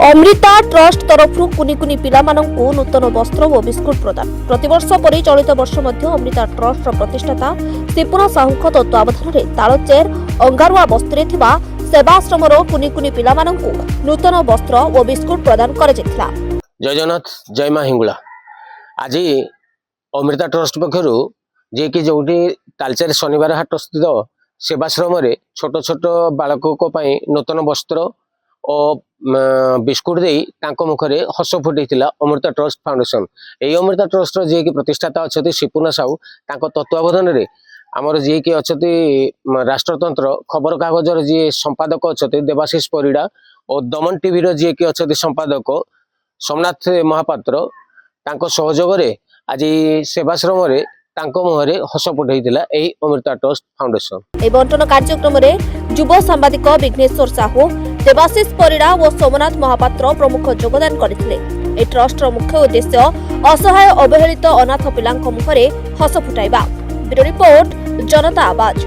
Amrita trust तरफ कुनि कुनि पिलामानंकु नूतन वस्त्र और बिस्कुट प्रदान प्रतिवर्ष परि चलित वर्ष मध्य अमृता ट्रस्ट प्रतिष्ठाता सिपुना साहुक तत्वावधान में तालचेर अंगारुआ बस्ती थिबा सेवाश्रमर कुनि कुनि पिलामानंकु नूतन वस्त्र और बिस्कुट प्रदान करा जैथिला। जय जगन्नाथ जय मां हिंगुला। आज अमृता ट्रस्ट पक्षर जे कि जोटी तालचेर शनिवार हाट स्थित सेवाश्रम छोट छोट बालकों नूतन वस्त्र और बिस्कुट दे मुखरे हस फुटेला अमृता ट्रस्ट फाउंडेशन। यही अमृता ट्रस्ट जी की प्रतिष्ठाता अच्छा सिपुना साहू तत्वावधान में आमर जी की अच्छा राष्ट्रतंत्र खबर कागजर जी संपादक अच्छा देवाशीष परिड़ा और दमन टीवी जी की अच्छा संपादक सोमनाथ महापात्र सहयोग आज सेवाश्रम मुहरे हस फुटेला अमृता ट्रस्ट फाउंडेशन। बंटन कार्यक्रम में युव सांबादिक विघ्नेश्वर साहू देवाशीष परिड़ा और सोमनाथ महापात्र प्रमुख योगदान करथिले। ट्रस्टर मुख्य उद्देश्य असहाय अवहेलित अनाथ पिलांक मुहरे हस फुटाइबा। ब्यूरो रिपोर्ट जनता आवाज।